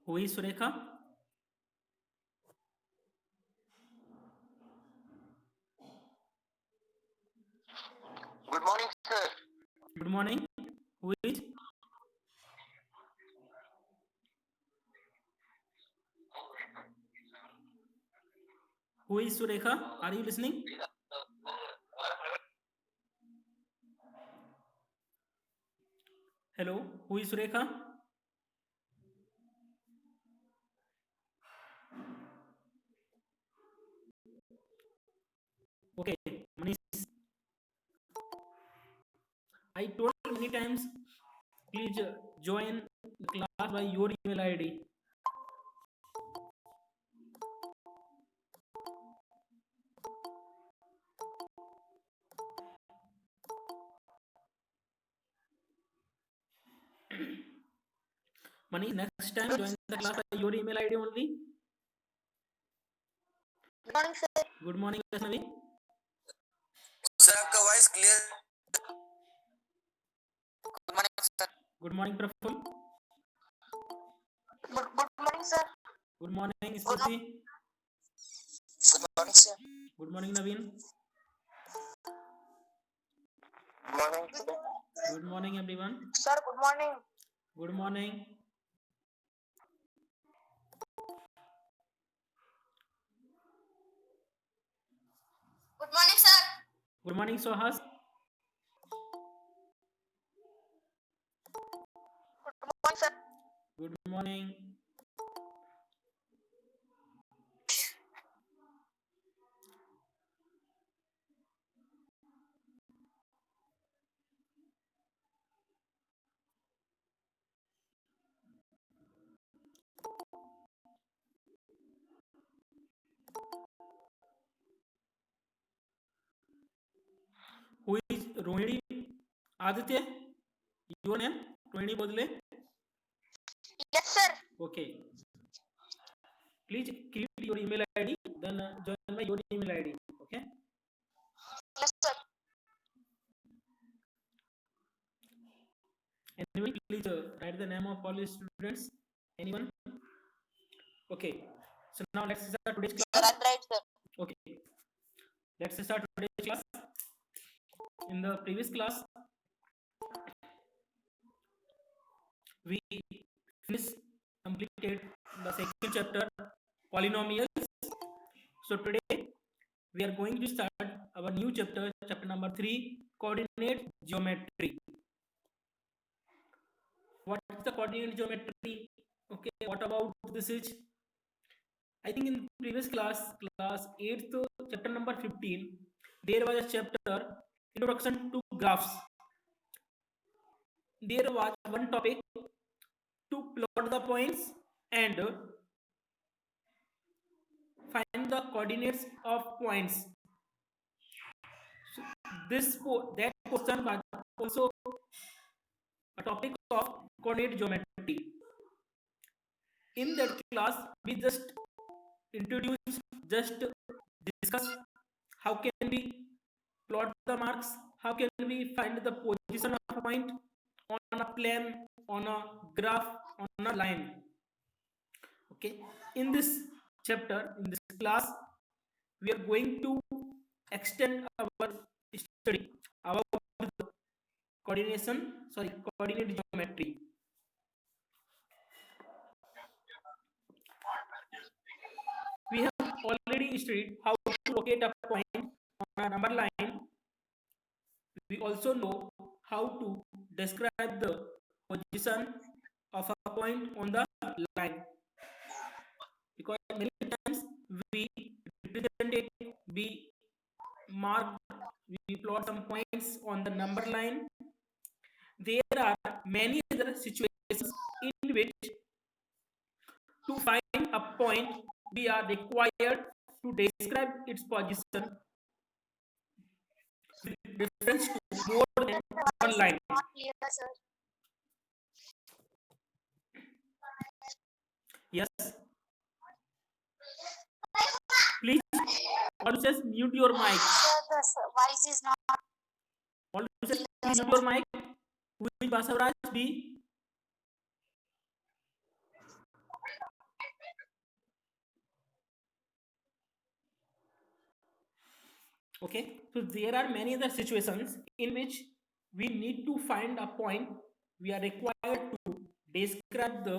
Who is Surekha? Good morning, sir. Good morning. Who is? Who is Surekha? Are you listening? Hello. Who is Surekha? Okay. Manish. I told many times. Please join the class by your email ID. Manish, next time join the class by your email ID only. Good morning, sir. Good morning, Vaishnavi. Sir आपका voice clear. Good morning sir. Good morning, Praful. Good morning, sir. Good morning, Smriti. Good morning, sir. Good morning, Naveen. Good morning, sir. Good morning, everyone. Sir, good morning. Good morning. Good morning, sir. Good morning, Sohas. Good morning, sir. Good morning. Who is Rohini? Aditya? Your name? Rohini Bodle? Yes, sir. Okay. Please create your email ID, then join my your email ID. Okay. Yes, sir. Anyway, please write the name of all the students. Anyone? Okay. So now let's start today's Sir, class. I'm right, sir. Okay. Let's start today's class. In the previous class, we completed the second chapter, polynomials. So today we are going to start our new chapter, chapter number 3, coordinate geometry. What is the coordinate geometry? Okay, what about this is? I think in previous class 8th, chapter number 15, there was a chapter, introduction to graphs. There was one topic to plot the points and find the coordinates of points. So that question was also a topic of coordinate geometry. In that class, we just discuss how can we plot the marks, how can we find the position of a point on a plane, on a graph, on a line. Okay, in this chapter, in this class, we are going to extend our study about coordinate geometry. We have already studied how to locate a point on a number line. We also know how to describe the position of a point on the line, because many times we represent it, we mark, we plot some points on the number line. There are many other situations in which to find a point we are required to describe its position with reference to more than one line. Not clear, sir. Yes. Please, all just mute your mic. Sir, the voice is not. All just mute your mic. Who is Basavraj B? Okay, so there are many other situations in which we need to find a point. We are required to describe the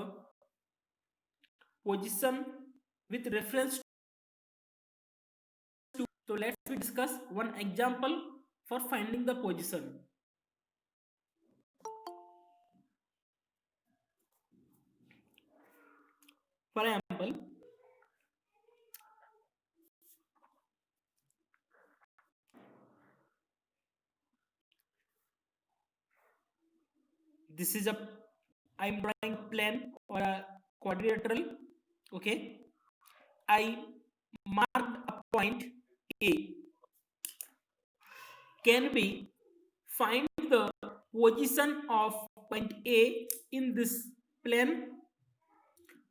position with reference to. So let's we discuss one example for finding the position. For example, this is a, I'm drawing plane or a quadrilateral. Okay, I marked a point A. Can we find the position of point A in this plane?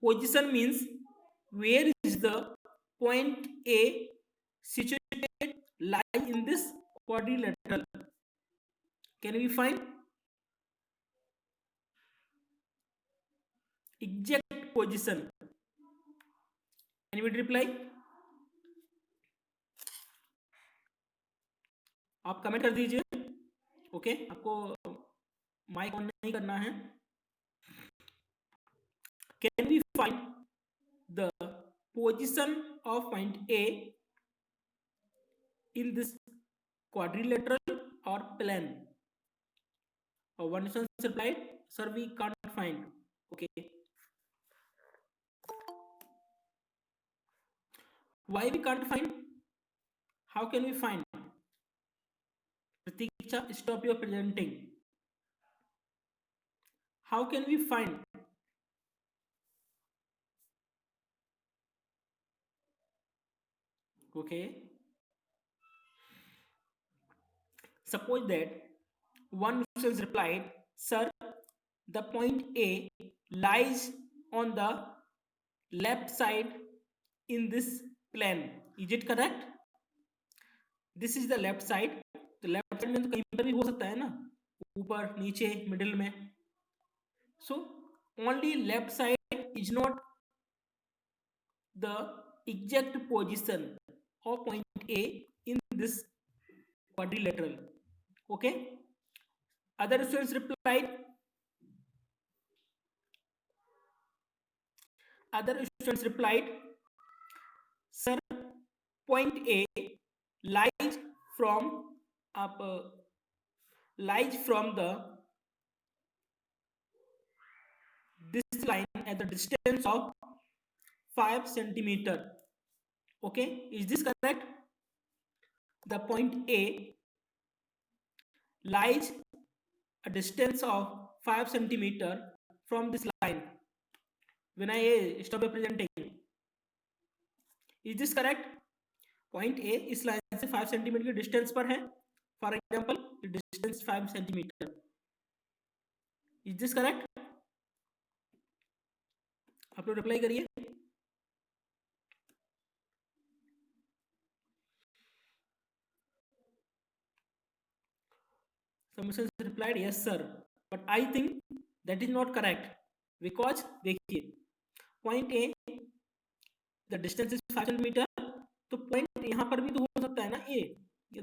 Position means where is the point A situated, lie in this quadrilateral. Can we find exact position? Anybody reply? आप comment कर दीजिए. Okay, आपको mic on नहीं करना है. Can we find the position of point A in this quadrilateral or plane? One person replied, sir, we can't find. Okay, why we can't find? How can we find? Pratiksha, stop your presenting. How can we find? Okay, suppose that one person replied, sir, the point A lies on the left side in this plane. Is it correct? This is the left side. तो left side में तो कहीं पर भी हो सकता है ना, ऊपर नीचे मिडिल में. So only left side is not the exact position of point A in this quadrilateral. Okay, other students replied, sir, point A lies from the this line at the distance of 5 centimeter. Okay, is this correct? The point A lies a distance of 5 centimeter from this line. When I stop representing, is this correct? Point A इस line से 5 centimetre की distance पर है. For example distance 5 centimetre. Is this correct? आप लोग reply करिए. Someone replied, yes sir, but I think that is not correct because देखिए point A the distance is 5 centimeter, तो point यहाँ पर भी तो हो सकता है ना A,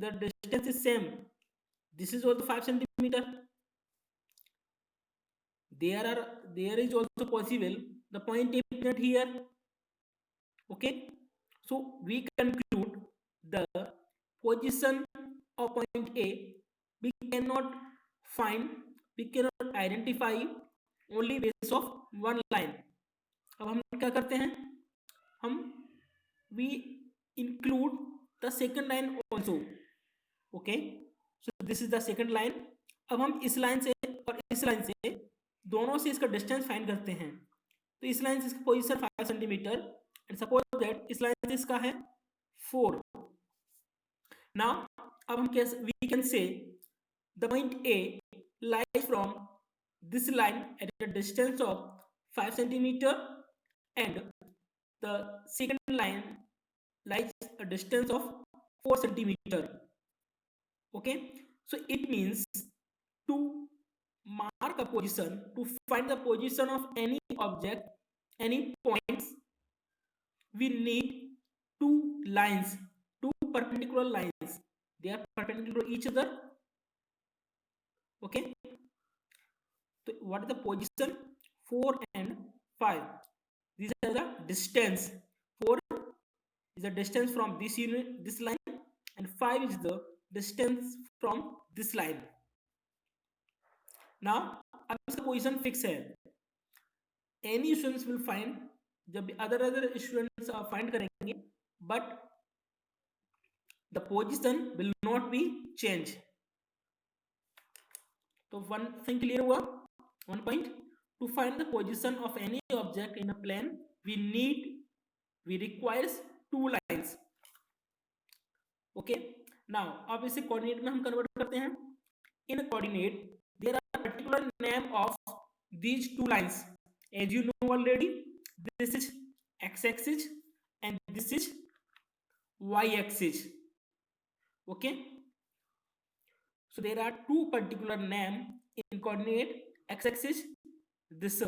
the distance is same, this is also 5 centimeter. There is also possible the point A is not here. Okay, so we conclude the position of point A we cannot identify only basis of one line. अब हम क्या करते हैं, हम we include the second line also. Okay, so this is the second line. अब हम इस line से और इस लाइन से दोनों से इसका डिस्टेंस फाइंड करते हैं. तो इस लाइन से इसका position 5 centimetre and suppose that इस लाइन से इसका है 4. नाउ अब हम we can say the point A lies from this line at a distance of 5 centimeter and the second line lies a distance of 4 centimeter. Okay, so it means to mark a position, to find the position of any object, any points, we need two lines, two perpendicular lines. they are perpendicular to each other. Okay, so what is the position? 4 and 5, these are the distance. 4 is the distance from this unit, this line, and 5 is the distance from this line. Now अब इसका position fix है, any students will find, जब other students find करेंगे, but the position will not be change. तो one thing clear हुआ. One point, to find the position of any object in a plane we requires two lines. Okay, now अब इसे coordinate में हम convert करते हैं. In coordinate there are particular name of these two lines, as you know already. This is x-axis and this is y-axis. Okay, so there are two particular name in coordinate x-axis, this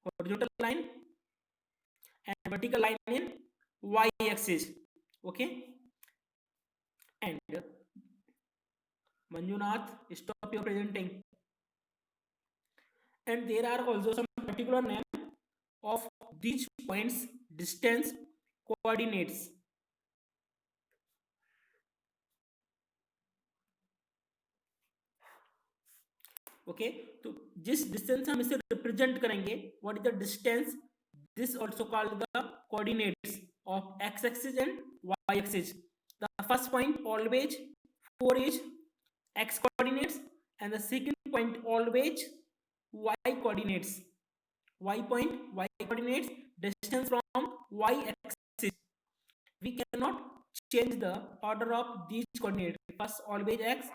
horizontal line and vertical line in y-axis. Okay, and Manjunath, stop your presenting. And there are also some particular name of these points, distance, coordinates. Okay, तो जिस distance हम इसे represent करेंगे, what is the distance, this also called the coordinates of x axis and y axis. The first point always 4 is x coordinates and the second point always y coordinates. Y point, y coordinates, distance from y axis. We cannot change the order of these coordinates. First always x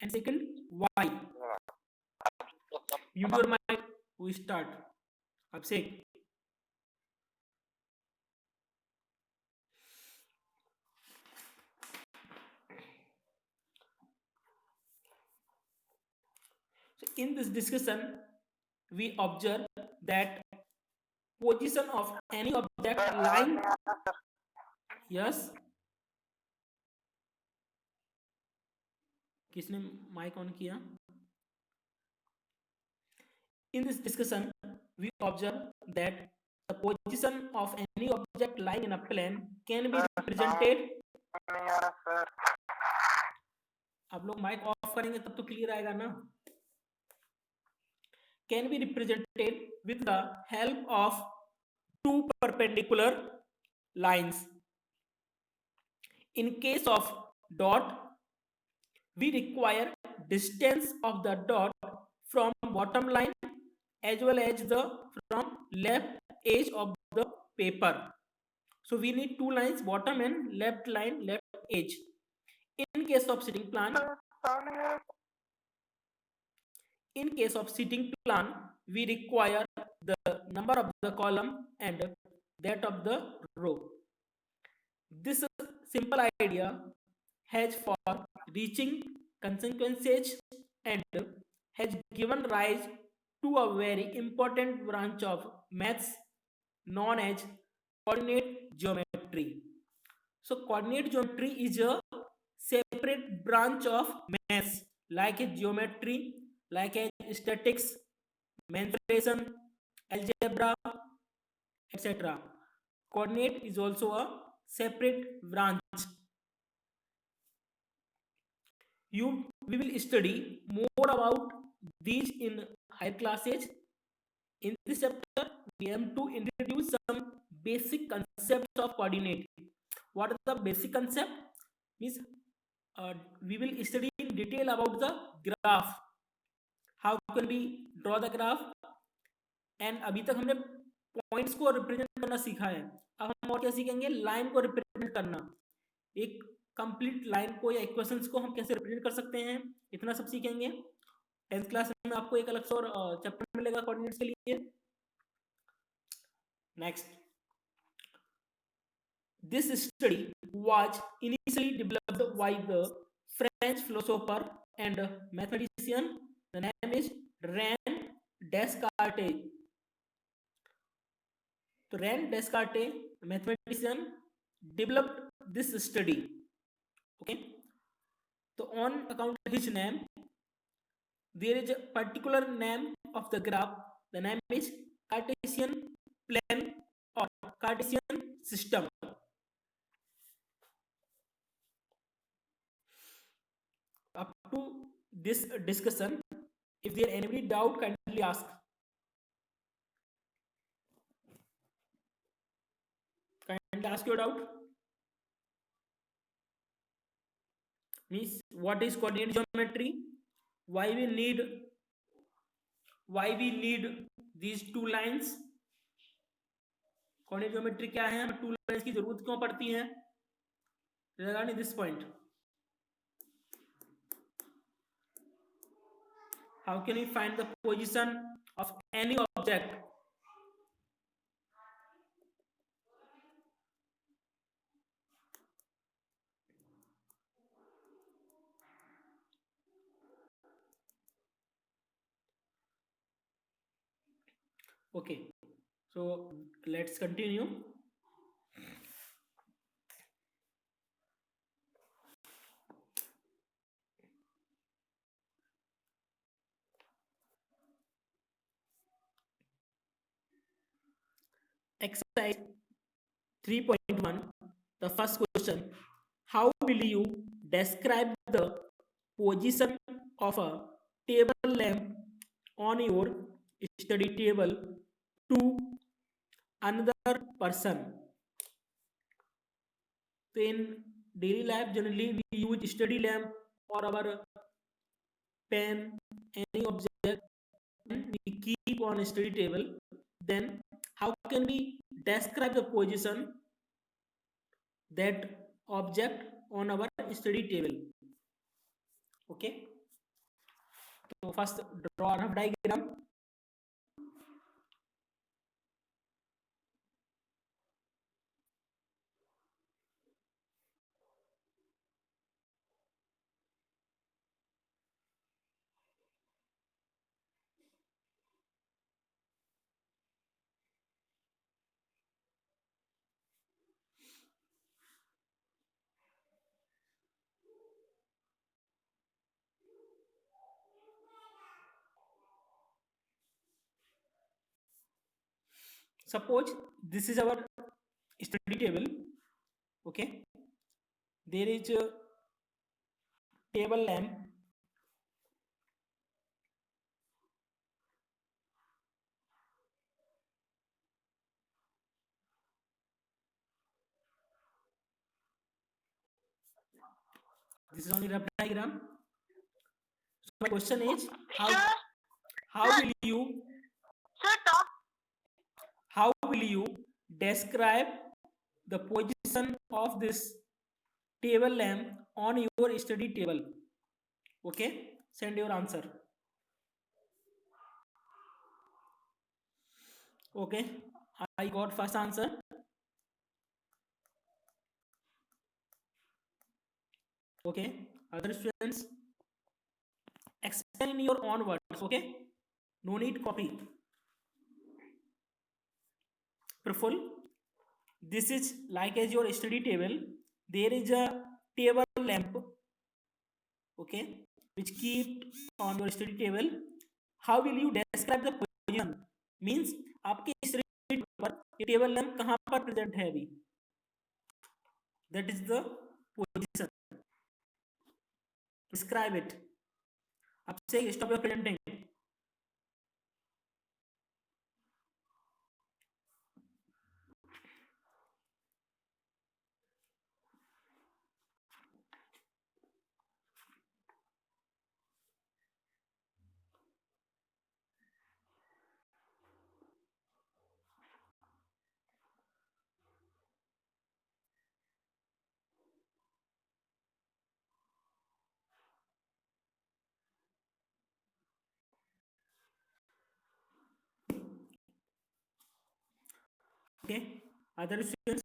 and second y. Mute your mic. We start. Abhishek. So in this discussion, we observe that position of any object lying. Yes. किसने mic on किया? In this discussion, we observe that the position of any object lying in a plane can be represented. आप लोग mic off करेंगे तब तो clear आएगा ना. Can be represented with the help of two perpendicular lines. In case of dot, we require distance of the dot from bottom line as well as the from left edge of the paper. So we need two lines, bottom and left line, left edge. In case of sitting plan, we require the number of the column and that of the row. This simple idea has for reaching consequences and has given rise to a very important branch of maths known as coordinate geometry. So coordinate geometry is a separate branch of maths like a geometry, like a statistics, mensuration, algebra, etc. Coordinate is also a separate branch. We will study more about these in higher classes. In this chapter, we have to introduce some basic concepts of coordinate. What is the basic concept? Means we will study in detail about the graph. How can we draw the graph? And अभी तक हमने points को represent करना सीखा है. अब हम और क्या सीखेंगे? लाइन को रिप्रेजेंट करना. एक कंप्लीट लाइन को या इक्वेशंस को हम कैसे रिप्रेजेंट कर सकते हैं, इतना सब सीखेंगे. 10th क्लास में आपको एक अलग से और चैप्टर मिलेगा कोऑर्डिनेट्स के लिए. Next, this study was initially developed by the French philosopher and mathematician. The name is René Descartes. तो René Descartes, mathematician, developed this study. Okay, So on account of his name, there is a particular name of the graph. The name is Cartesian plane or Cartesian system. Up to this discussion, if there any doubt, kindly ask. Kindly ask your doubt. Means what is coordinate geometry? Why we need these two lines? Coordinate geometry क्या है? हमें two lines की जरूरत क्यों पड़ती है? Regarding this point, how can we find the position of any object? Okay, so let's continue. Exercise 3.1, the first question: how will you describe the position of a table lamp on your study table to another person? So in daily life, generally we use study lamp or our pen, any object, and we keep on a study table. Then how can we describe the position that object on our study table? Okay, so first draw a rough diagram. Suppose this is our study table. Okay, there is a table lamp. This is only rough diagram. So my question is, how will you Sir, talk. how will you describe the position of this table lamp on your study table? Okay, send your answer. Okay, I got first answer. Okay, other students, explain in your own words. Okay, no need copy. Praful, this is like as your study table. There is a table lamp, okay, which keep on your study table. How will you describe the position? Means आपके study पर table lamp कहाँ पर present है अभी? That is the position. Describe it. अब से stop your presenting. Okay, other students,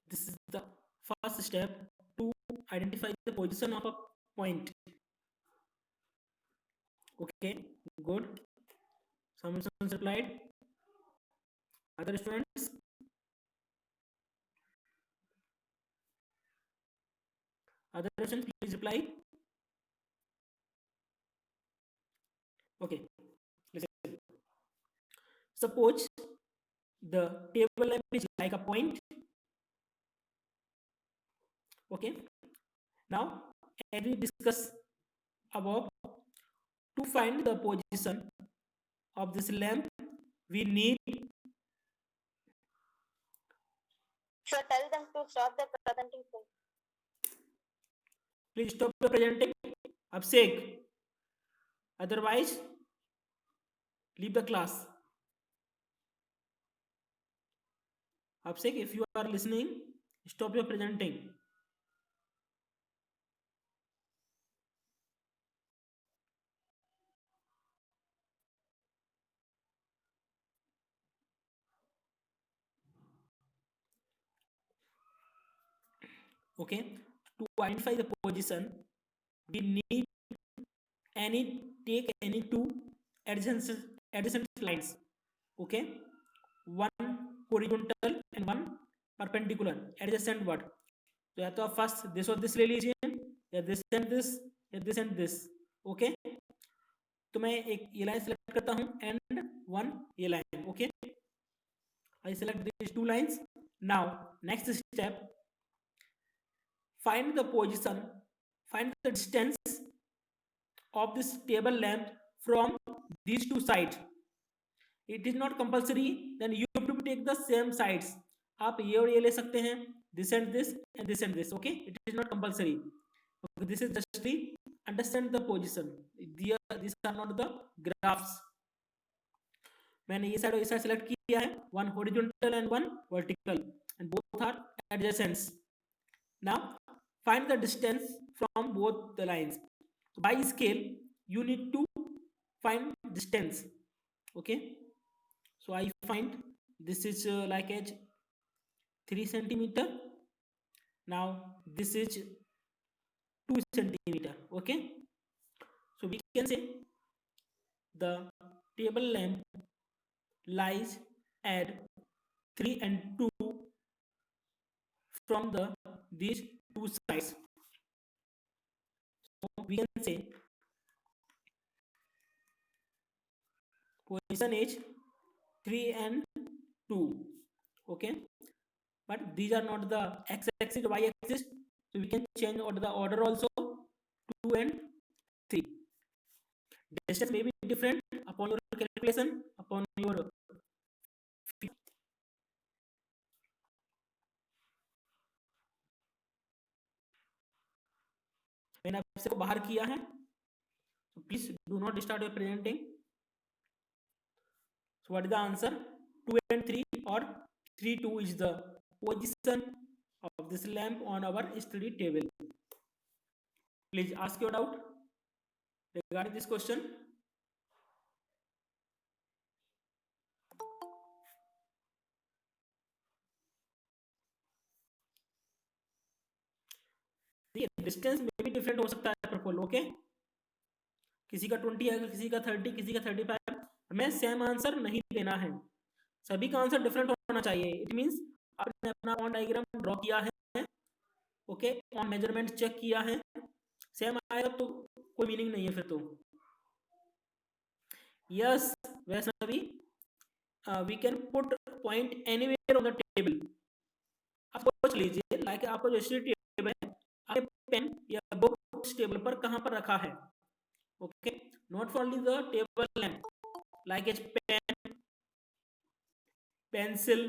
this is the first step to identify the position of a point. Okay, good. Some students replied. Other students, Other option, please reply. Okay, listen. Suppose the table lamp is like a point. Okay. Now, as we discuss above, to find the position of this lamp, we need. So tell them to stop the presenting thing. Please stop the presenting. Abshek. Otherwise, leave the class. Abshek, if you are listening, stop your presenting. Okay. To identify the position, we need take any two adjacent lines. Okay. One horizontal and one perpendicular adjacent word. तो या तो आप first this और this ले लीजिए, या this and this, या this and this. Okay, तो मैं एक ये लाइन सेलेक्ट करता हूं एंड वन ये line. Okay, I select this two lines. Now next step, find the position, find the distance of this table lamp from these two sides. It is not compulsory, then you have to take the same sides. आप ये और ये ले सकते हैं, this and this and this and this. Okay, it is not compulsory. Okay, this is just to understand the position. These are not the graphs. मैंने ये side select किया है, one horizontal and one vertical, and both are adjacents. Now find the distance from both the lines. By scale, you need to find distance. Okay, so I find this is like as 3 centimeter. Now this is 2 centimeter. Okay, so we can say the table lamp lies at 3 and 2 from these two sides. So we can say position is 3 and 2. Okay, but these are not the x-axis, y-axis, so we can change the order also. 2 and 3. Distance may be different upon your calculation, upon your. मैंने आपसे को बाहर किया है, so please do not start your presenting. So what is the answer? 2 and 3 or 3 2 is the position of this lamp on our study table. Please ask your doubt regarding this question. Distance में भी different हो सकता है प्रपोल. Okay, किसी का 20 है, किसी का 30, किसी का 35. हमें सेम आंसर नहीं देना है, सभी का आंसर डिफरेंट होना चाहिए. इट मींस आपने अपना ऑन डायग्राम ड्रॉ किया है, ओके, ऑन मेजरमेंट चेक किया है, सेम आएगा तो कोई मीनिंग नहीं है फिर तो. Yes Vaishnavi, we can put point anywhere on the table. आप सोच लीजिए, लाइक आपका जो स्टडी टेबल है, आपने पेन या बुक टेबल पर कहां पर रखा है. Okay, not only the table lamp, like as pen, pencil,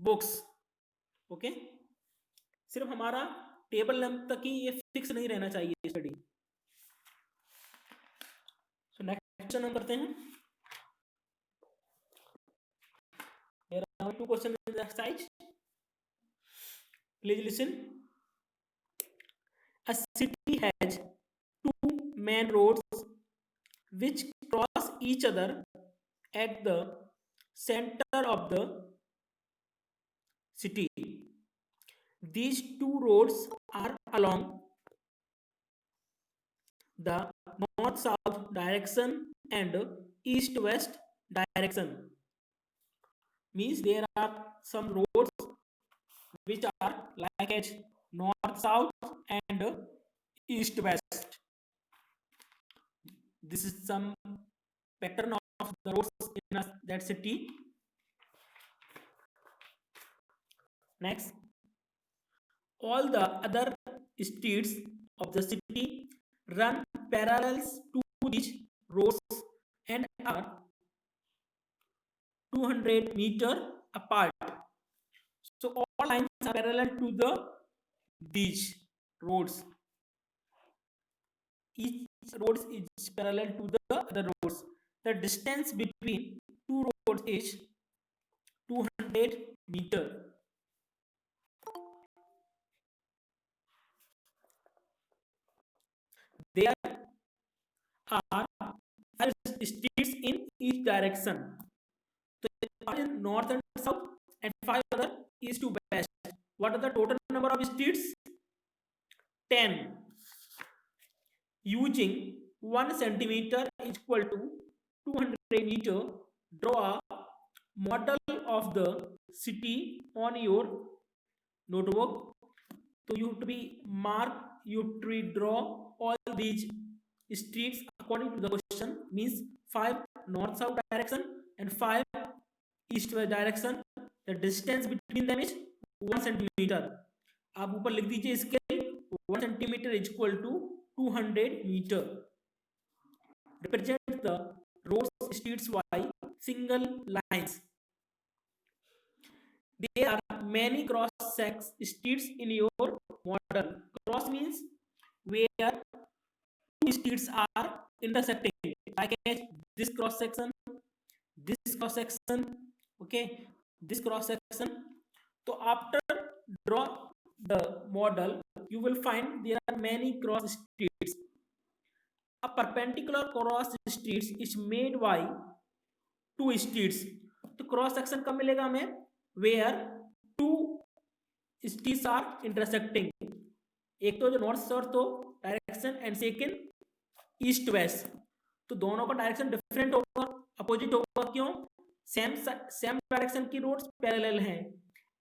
books. Okay, सिर्फ हमारा टेबल लैम्प तक ही ये फिक्स नहीं रहना चाहिए स्टडी. सो नेक्स्ट क्वेश्चन हम करते हैं. Here are 2 questions in the exercise. Please listen. A city has 2 main roads which cross each other at the center of the city. These 2 roads are along the north-south direction and east-west direction. Means there are some roads which are like as north-south and east west. This is some pattern of the roads in that city. Next, all the other streets of the city run parallels to these roads and are 200 meter apart. So all lines are parallel to these roads. Each road is parallel to the other roads. The distance between two roads is 200 meter. There are 5 streets in each direction. So one in north and south and 5 other east to west. What are the total number of streets? 10. Using 1 centimeter is equal to 200 meter, draw a model of the city on your notebook. So you have to be mark, you have to draw all these streets according to the question, means 5 north south direction and 5 east west direction. The distance between them is 1 centimeter. आप ऊपर लिख दीजिए इसके 1 centimeter is equal to 200 meter. Represent the roads streets by single lines. There are many cross streets in your model. Cross means where two streets are intersecting, like this cross section, okay, this cross section. So after draw the model, you will find there are many cross streets. A perpendicular cross streets is made by two streets. तो cross section कब मिलेगा हमें? Where two streets are intersecting. एक तो जो north south तो direction and second east west. तो दोनों का डायरेक्शन डिफरेंट होगा, अपोजिट होगा. क्यों? सेम डायरेक्शन की रोड्स पैरेलल हैं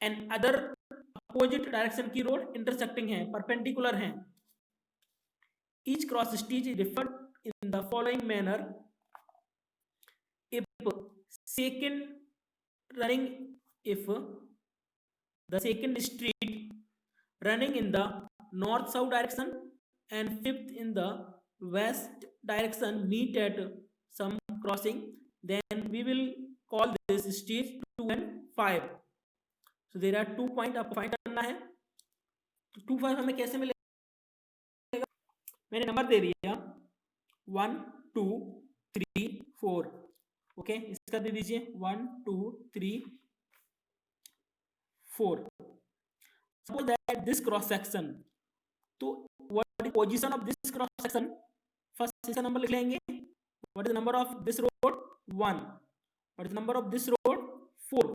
एंड अदर अपोजिट डायरेक्शन की रोड इंटरसेक्टिंग है, परपेंडिकुलर हैं. Each cross street is referred in the following manner. If the second street running in the north south direction and fifth in the west direction meet at some crossing, then we will call this street 2 and 5. So there are 2 points आपको find करना है. तो 2 5 हमें कैसे मिलेगा? मैंने number दे दिया 1 2 3 4. Okay, इसका दे दीजिए 1 2 3 4. Suppose that this cross section, तो what is the position of this cross section? First इसका नंबर लिख लेंगे. What is the number of this road? 1. What is the number of this road? 4.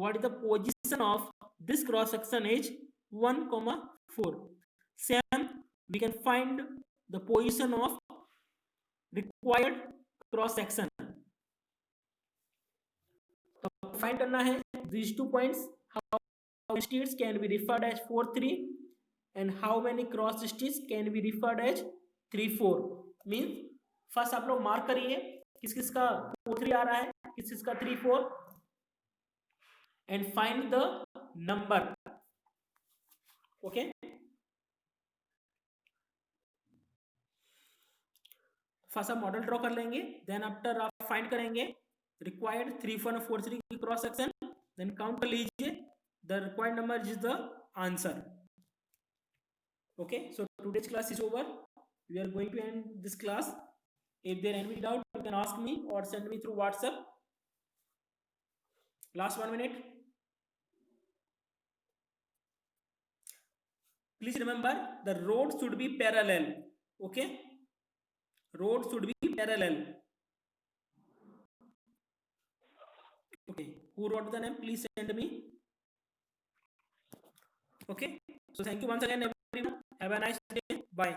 What is the position of this cross section is 1, 4. Same, we can find the position of required cross section. तो find करना है these 2 points. How streets can be referred as 4 3 and how many cross streets can be referred as 3 4. Means first आप लोग mark करिए किस किस का 4 3 आ रहा है, किस किस का 3 4, and find the number. Okay, first आप मॉडल ड्रॉ कर लेंगे, देन आफ्टर आप फाइंड करेंगे रिक्वायर्ड 3 4 4 3 की क्रॉस सेक्शन, देन काउंट कर लीजिए the required number is the answer. Okay, so today's class is over. We are going to end this class. If there any doubt, you can ask me or send me through WhatsApp. Last 1 minute. Please remember the road should be parallel. Okay, road should be parallel. Okay, who wrote the name? Please send me. Okay, so thank you once again everyone. Have a nice day. Bye.